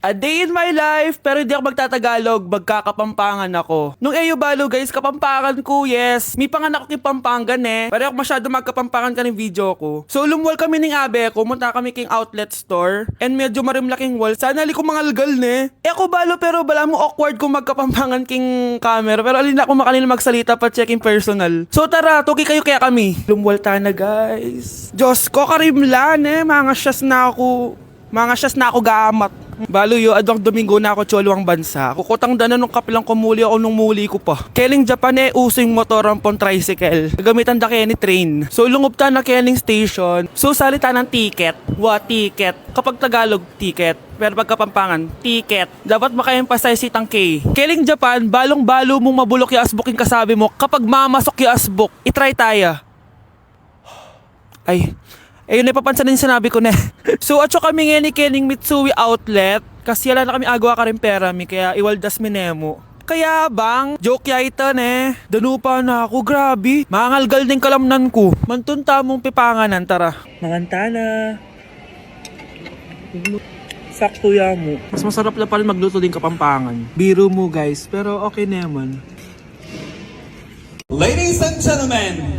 A day in my life, pero hindi ako magtatagalog, magkakapampangan ako. Nung AU Balo guys, kapampangan ko, yes. May panganak ko kay Pampangan Pero ako masyado magkapampangan ka ng video ko. So lumwal kami ng abe ko, munta kami king outlet store. And medyo marimlaking wall. Sana li ko mga algal ako Balo, pero bala mo awkward kung magkapampangan king camera. Pero alin ako makalina magsalita pa checking personal. So tara, tuki kayo kaya kami. Lumwal ta na guys. Diyos ko, karimlan mga syas na ako. Mga syas na ako gamat. Balo yo, adwang Domingo na ako choluang bansa. Kukutang dana nung kapilang kumuli ako nung muli ko pa. Keling Japan using motor rampon tricycle. Gamitan da ni train. So lungob ta na keling station. So salita ng ticket. Ticket. Kapag Tagalog, ticket. Pero pag Kapampangan, ticket. Dapat maka-emphasize itang K. Keling Japan, balong-balo mong mabulok yung asboking kasabi mo. Kapag mamasok yung asbok, itry tayo. Ay, ayun na papansin din sinabi ko na. So atso kami ngayon ni Kening Mitsui Outlet. Kasi wala na kami agawa ka rin pera mi. Kaya iwaldas mi nemo. Kaya bang, joke ya ito danupa na ako, grabe. Mangalgal din kalamnan ko. Mantunta mong pipanganan, tara. Manganta na. Sakto ya mo. Mas masarap na pala magluto din Kapampangan. Biro mo guys, pero okay naman. Ladies and gentlemen,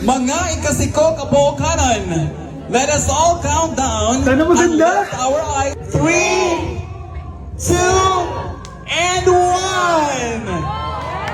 mga ikasiko kabukanan, let us all count down Sana maganda. and lift our eyes. 3, 2, and 1!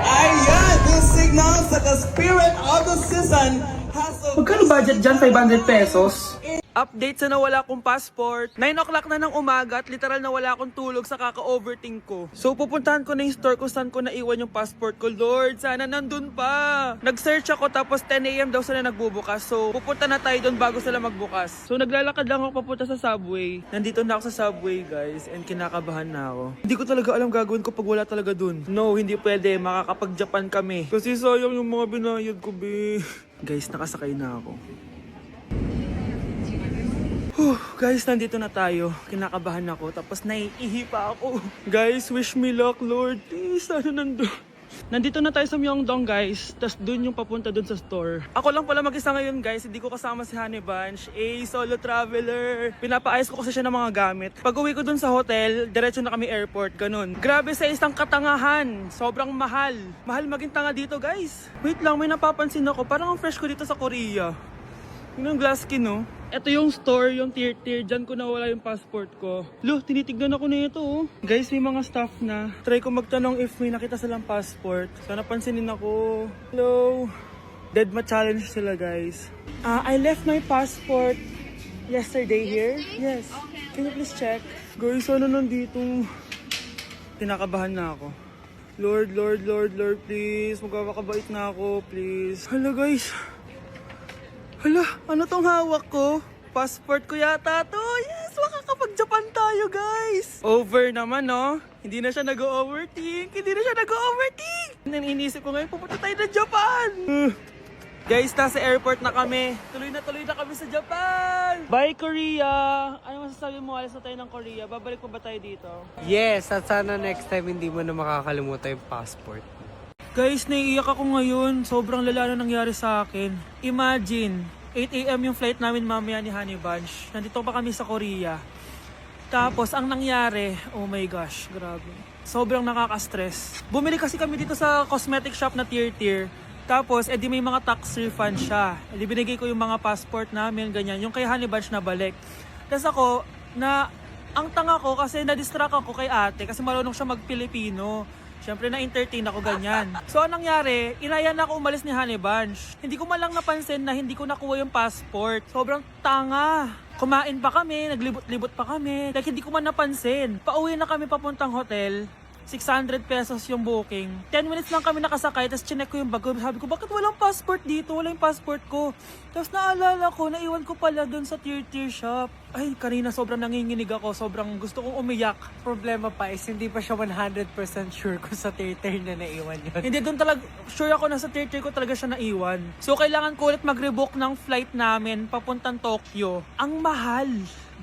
Ayan, this signals that the spirit of the season has Magkano budget dyan? 500 pesos? Update sa nawala kong passport. 9 o'clock na ng umaga at literal na wala akong tulog sa kaka-overthink ko. So pupuntahan ko na yung store kung saan ko naiwan yung passport ko. Lord, sana nandun pa. Nag-search ako tapos 10 AM daw sila nagbubukas. So pupunta na tayo doon bago sila magbukas. So naglalakad lang ako papunta sa subway. Nandito na ako sa subway guys and kinakabahan na ako. Hindi ko talaga alam gagawin ko pag wala talaga dun. No, hindi pwede. Makakapag-Japan kami. Kasi sayang yung mga binayad ko, be. Guys, nakasakay na ako. Guys, nandito na tayo. Kinakabahan ako. Tapos naiihi pa ako. Guys, wish me luck, Lord. Please, sana nandun. Nandito na tayo sa Myeongdong, guys. Tapos dun yung papunta dun sa store. Ako lang pala mag-isa ngayon, guys. Hindi ko kasama si Honey Bunch. Solo traveler. Pinapaayos ko kasi siya ng mga gamit. Pag uwi ko dun sa hotel, diretso na kami airport. Ganun. Grabe sa isang katangahan. Sobrang mahal. Mahal maging tanga dito, guys. Wait lang, may napapansin ako. Parang ang fresh ko dito sa Korea. Yun ang glass skin, no? Ito yung store, yung tier. Diyan ko nawala yung passport ko. Tinitignan ako na ito, oh. Guys, may mga staff na. Try ko magtanong if may nakita silang passport. Sana pansinin ako. Hello? Dead ma-challenge sila, guys. I left my passport yesterday here. Yes. Can you please check? Guys, ano nandito? Tinakabahan na ako. Lord, please. Magkakabait na ako, please. Hala, guys. Hala, ano tong hawak ko? Passport ko yata to. Yes, makakapag-Japan tayo, guys. Over naman, no? Hindi na siya nag-overthink. Inisip ko ngayon, pupunta tayo na Japan. Guys, nasa airport na kami. Tuloy na kami sa Japan. Bye, Korea. Ano masasabi mo? Alis na tayo ng Korea. Babalik pa ba tayo dito? Yes, at sana next time hindi mo na makakalimutan yung passport. Guys, naiiyak ako ngayon. Sobrang lala na nangyari sa akin. Imagine, 8 AM yung flight namin mamaya ni Honey Bunch. Nandito pa kami sa Korea. Tapos, ang nangyari, oh my gosh, grabe. Sobrang nakaka-stress. Bumili kasi kami dito sa cosmetic shop na tier. Tapos, edi may mga tax refund siya. Edi binigay ko yung mga passport namin, ganyan. Yung kay Honey Bunch na balik. Tapos ako, ang tanga ko kasi na-distract ako kay ate kasi marunong siya mag-Pilipino. Siyempre na-entertain ako ganyan. So anong nangyari, inaya na ako umalis ni Honey Bunch. Hindi ko man lang napansin na hindi ko nakuha yung passport. Sobrang tanga. Kumain pa kami, naglibot-libot pa kami. Like hindi ko man napansin. Pauwi na kami papuntang hotel. 600 pesos yung booking. 10 minutes lang kami nakasakay, tapos chinek ko yung bag ko. Sabi ko, bakit walang passport dito? Wala yung passport ko. Tapos naalala ko, naiwan ko pala dun sa tier shop. Ay, kanina sobrang nanginginig ako. Sobrang gusto kong umiyak. Problema pa is hindi pa siya 100% sure kung sa theater na naiwan yun. Hindi doon talaga, sure ako na sa tier ko talaga siya naiwan. So kailangan ko ulit mag-rebook ng flight namin papuntang Tokyo. Ang mahal.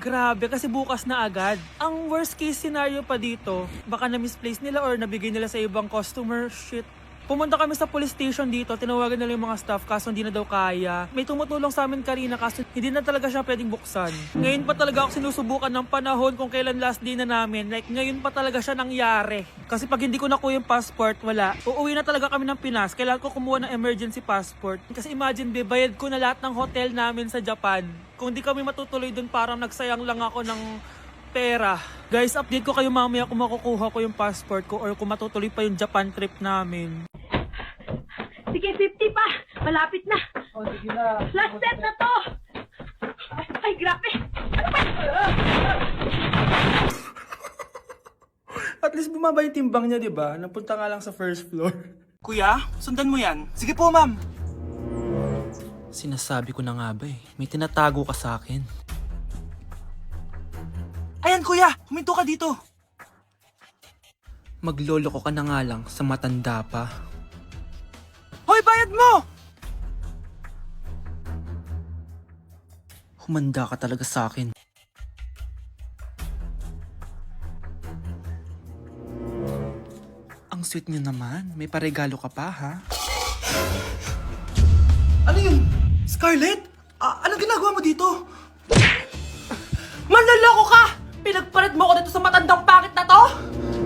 Grabe, kasi bukas na agad. Ang worst case scenario pa dito, baka na-misplace nila or nabigay nila sa ibang customer. Shit. Pumunta kami sa police station dito, tinawagan nila yung mga staff kaso hindi na daw kaya. May tumutulong sa amin kanina kaso hindi na talaga siya pwedeng buksan. Ngayon pa talaga ako sinusubukan ng panahon kung kailan last day na namin. Like ngayon pa talaga siya nangyari. Kasi pag hindi ko nakuha yung passport, wala. Uuwi na talaga kami ng Pinas. Kailangan ko kumuha ng emergency passport. Kasi imagine, bayad ko na lahat ng hotel namin sa Japan. Kung di kami matutuloy dun, parang nagsayang lang ako ng pera. Guys, update ko kayo mamaya kung makukuha ko yung passport ko or kung matutuloy pa yung Japan trip namin. Sige, 50 pa. Malapit na. Oh, sige na. Last set na to. Ay, grabe. Ano ba? At least bumaba yung timbang niya, di ba? Napunta nga lang sa first floor. Kuya, sundan mo yan. Sige po, ma'am. Sinasabi ko na nga ba eh. May tinatago ka sa akin. Ayan, kuya! Huminto ka dito! Magloloko ka na nga lang sa matanda pa. Hoy, bayad mo! Humanda ka talaga sa akin. Ang sweet niyo naman. May paregalo ka pa, ha? Ano yun? Scarlett? Anong ginagawa mo dito? Manloloko ka! Pinagpalit mo ko dito sa matandang pangit na to?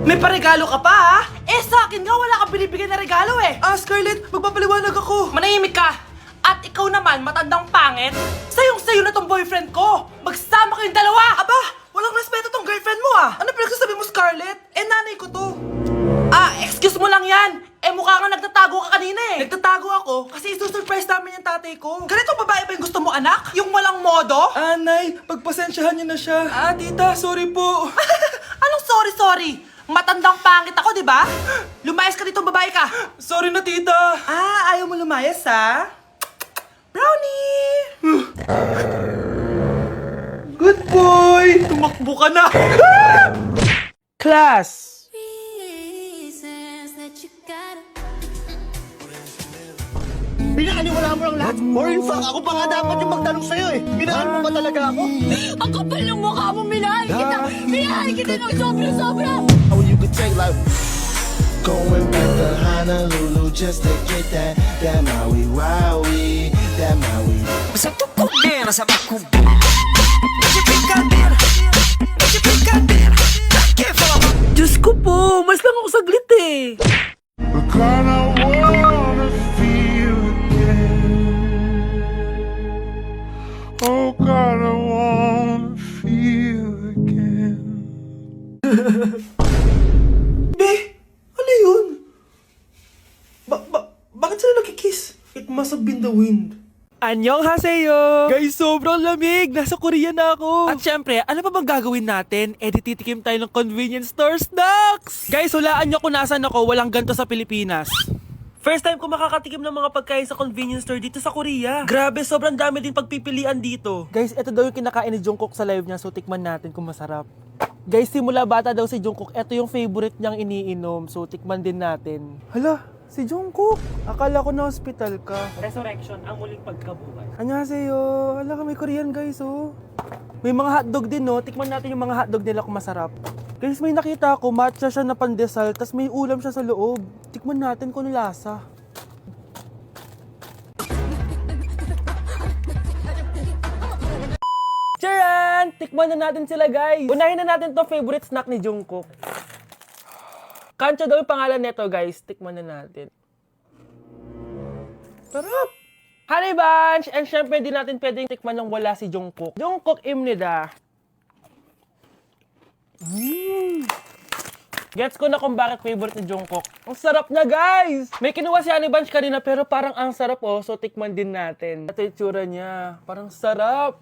May paregalo ka pa, ha? Eh, sa akin nga, wala kang binibigyan na regalo, eh. Scarlett, magpapaliwanag ako. Manahimik ka. At ikaw naman, matandang pangit, sayong-sayo na tong boyfriend ko. Magsama kayong dalawa. Aba, walang respeto tong girlfriend mo, ah. Ano pinagsasabi mo, Scarlett? Eh, nanay ko to. Excuse mo lang yan. Eh, mukha kang nagtatago ka kanina, eh. Nagtatago ako kasi isusurprise namin yung tatay ko. Ganito babae ba yung gusto mo, anak? Yung walang modo? Nay, pagpasensyahan niyo na siya. Tita, sorry po. Anong sorry? Matandang pangit ako, di ba? Lumayas ka dito, babae ka. Sorry na, tita. Ayaw mo lumayas, ha? Brownie! Good boy! Tumakbo ka na! Class! Pinakaniwala mo lang lahat. Or in fact, ako pa nga dapat yung magtanong sa'yo eh. Minahal mo ba talaga ako? Ang kapal ng mukha mo, minahal kita. Minahal kita ng sobra-sobra. Oh, you could take like going back to Honolulu just to get that Maui Wowie, that Maui. Sa tukubera sa bakubera. Brincadeira, brincadeira. Que fala. Diyos ko po, mas lang ako saglit eh. Be, ano yun? Bakit sila nagkikiss? It must have been the wind. Annyeonghaseyo! Guys, sobrang lamig! Nasa Korea na ako! At syempre, ano pa bang gagawin natin? Titikim tayo ng convenience store snacks! Guys, hulaan nyo kung nasan ako, walang ganito sa Pilipinas. First time ko makakatikim ng mga pagkain sa convenience store dito sa Korea. Grabe, sobrang dami din pagpipilian dito. Guys, ito daw yung kinakain ni Jungkook sa live niya, so tikman natin kung masarap. Guys, simula bata daw si Jungkook, ito yung favorite niyang iniinom, so tikman din natin. Hala, si Jungkook! Akala ko na hospital ka. Resurrection, ang muling pagkabuhay. Annyeonghaseyo! Hala ka, may Korean guys, oh. May mga hotdog din, no? Tikman natin yung mga hotdog nila kung masarap. Guys, may nakita ako, matcha siya na pandesal, tas may ulam siya sa loob. Tikman natin kung ano lasa. Charan! Tikman na natin sila, guys. Unahin na natin to favorite snack ni Jungkook. Kancho daw yung pangalan nito, guys. Tikman na natin. Sarap! Honey Bunch! And syempre, di natin pwedeng tikman yung wala si Jungkook. Jungkook imnida. Gets ko na kung bakit favorite ni Jungkook. Ang sarap na, guys! May kinuha si Honey Bunch kanina, pero parang ang sarap, oh. So, tikman din natin. Ito yung tsura niya. Parang sarap.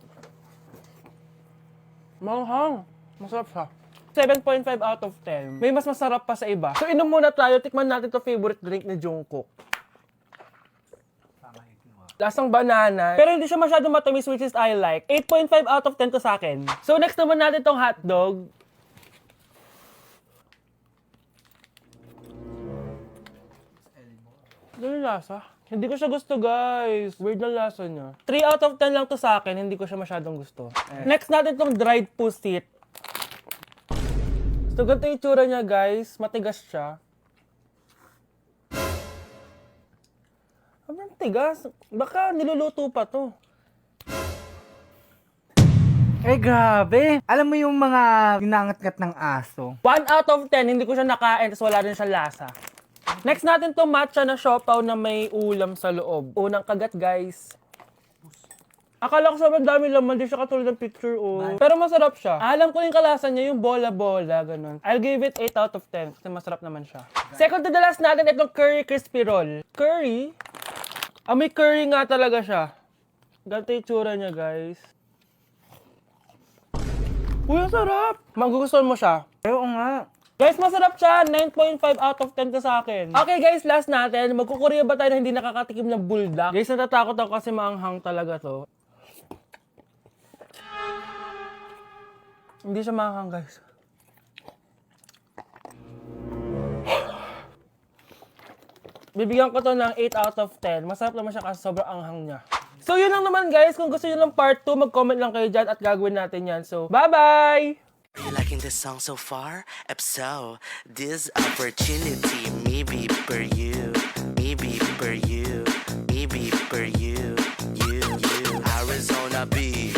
Manghang. Masarap siya. 7.5 out of 10. May mas masarap pa sa iba. So, inom muna tayo. Tikman natin to favorite drink ni Jungkook. Lasang banana. Pero hindi siya masyadong matamis, which is I like. 8.5 out of 10 to sa akin. So, next naman natin tong hotdog. Ano yung lasa? Hindi ko siya gusto, guys. Weird na lasa niya. 3 out of 10 lang to sa akin. Hindi ko siya masyadong gusto. Next natin tong dried pusit. So, ganito yung itsura niya, guys. Matigas siya. matigas. Baka niluluto pa to. Eh, grabe. Alam mo yung mga ginangat-ngat ng aso? 1 out of 10, hindi ko siya nakain, tapos wala rin siya lasa. Next natin to matcha na siopaw na may ulam sa loob. Unang kagat, guys. Akala ko sobrang dami laman, di siya katulad ng picture, oh. Pero masarap siya. Alam ko yung kalasan niya, yung bola-bola, ganun. I'll give it 8 out of 10, kasi masarap naman siya. Second to the last natin, itong curry crispy roll. Curry? May curry nga talaga siya. Ganito yung tsura niya, guys. Uy, ang sarap! Magugustuhan mo siya. Oo nga. Guys, masarap siya. 9.5 out of 10 to sa akin. Okay guys, last natin. Magkukurya ba tayo na hindi nakakatikim ng buldak? Guys, natatakot ako kasi maanghang talaga to. Hindi siya maanghang, guys. Bibigyan ko to ng 8 out of 10. Masarap naman siya kasi sobrang anghang niya. So yun lang naman guys. Kung gusto nyo ng part 2, mag-comment lang kayo dyan at gagawin natin yan. So, bye-bye! Are you liking this song so far? If so, this opportunity maybe for you, maybe for you, maybe for you, you. Arizona B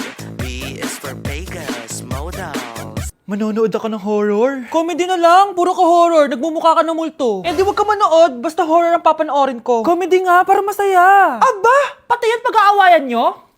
is for Vegas models. Manonood ako ng horror? Comedy na lang, puro ka horror, nagmumukha ka ng multo. Eh di wag ka manood, basta horror ang papanoorin ko. Comedy nga, para masaya. Aba, pati yan pag-aawayan nyo?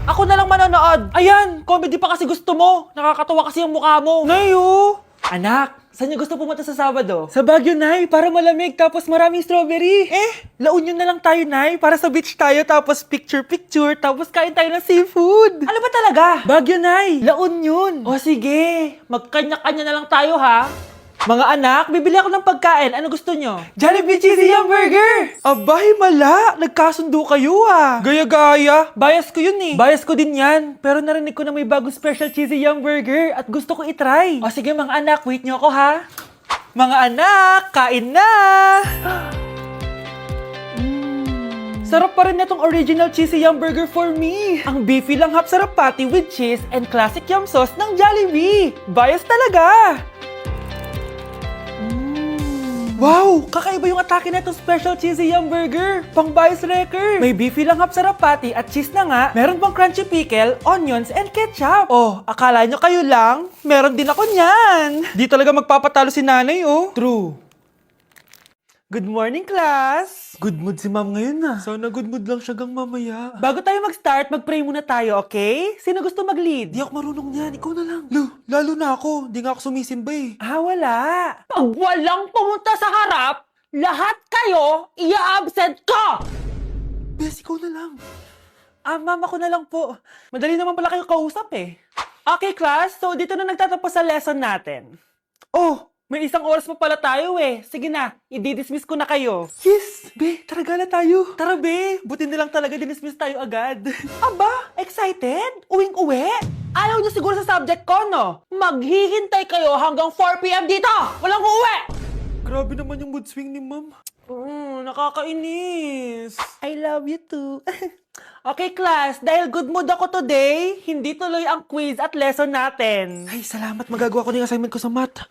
Ako na lang manonood. Ayan, comedy pa kasi gusto mo. Nakakatawa kasi yung mukha mo. Nayo! Anak, saan niyo gusto pumunta sa Sabado? Sa Baguio, Nay, para malamig tapos maraming strawberry. La Union na lang tayo, Nay, para sa beach tayo tapos picture-picture tapos kain tayo ng seafood. Ano ba talaga? Baguio, Nay, La Union. O sige, magkanya-kanya na lang tayo, ha? Mga anak, bibili ako ng pagkain. Ano gusto nyo? Jollibee Cheesy Yum Burger! Abay, mala! Nagkasundo kayo ah! Gaya-gaya! Bias ko yun eh. Bias ko din yan. Pero narinig ko na may bagong special Cheesy Yum Burger at gusto ko itry. O sige mga anak, wait nyo ako ha. Mga anak, kain na! Sarap pa rin na itong original Cheesy Yum Burger for me. Ang beefy lang hap sarap patty with cheese and classic yum sauce ng Jollibee. Bias talaga! Wow! Kakaiba yung atake na itong special cheesy yum burger. Pang bias wrecker. May beefy lang hap sarap patty at cheese na nga. Meron pang crunchy pickle, onions, and ketchup. Oh, akala nyo kayo lang? Meron din ako niyan. Di talaga magpapatalo si nanay, oh. True. Good morning, class! Good mood si ma'am ngayon na. Sana good mood lang siya gang mamaya. Bago tayo mag-start, mag-pray muna tayo, okay? Sino gusto mag-lead? Di ako marunong niyan, ikaw na lang. Lalo na ako. Di nga ako sumisimba eh. Wala. Pag walang pumunta sa harap, lahat kayo ia-absent ko! Bes, ikaw na lang. Ma'am, ako na lang po. Madali naman pala kayo kausap eh. Okay, class. So, dito na nagtatapos sa lesson natin. Oh, may 1 oras pa pala tayo eh. Sige na, i-dismiss ko na kayo. Yes! Be, tara gala tayo. Tara be, buti na lang talaga dinismiss tayo agad. Aba, excited? Uwing-uwi? Ayaw niyo siguro sa subject ko, no? Maghihintay kayo hanggang 4 p.m. dito! Walang uuwi! Grabe naman yung mood swing ni ma'am. Nakakainis. I love you too. Okay, class. Dahil good mood ako today, hindi tuloy ang quiz at lesson natin. Ay, salamat. Magagawa ko na yung assignment ko sa math.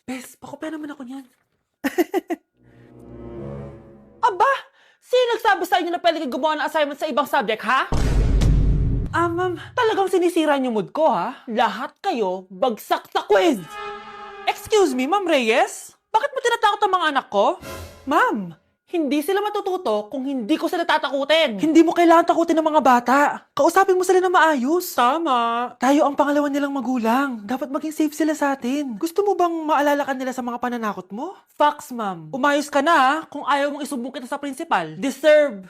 Bes, pakopya naman ako niyan. Aba! Sino nagsabi sa inyo na pwede kayo gumawa ng assignment sa ibang subject, ha? Ma'am, talagang sinisira niyo mood ko, ha? Lahat kayo bagsak sa quiz! Excuse me, Ma'am Reyes? Bakit mo tinatakot ang mga anak ko? Ma'am, hindi sila matututo kung hindi ko sila tatakutin. Hindi mo kailangan takutin ng mga bata. Kausapin mo sila na maayos. Tama. Tayo ang pangalawa nilang magulang. Dapat maging safe sila sa atin. Gusto mo bang maalala ka nila sa mga pananakot mo? Facts, ma'am. Umayos ka na, kung ayaw mong isumbong kita sa principal. Deserve.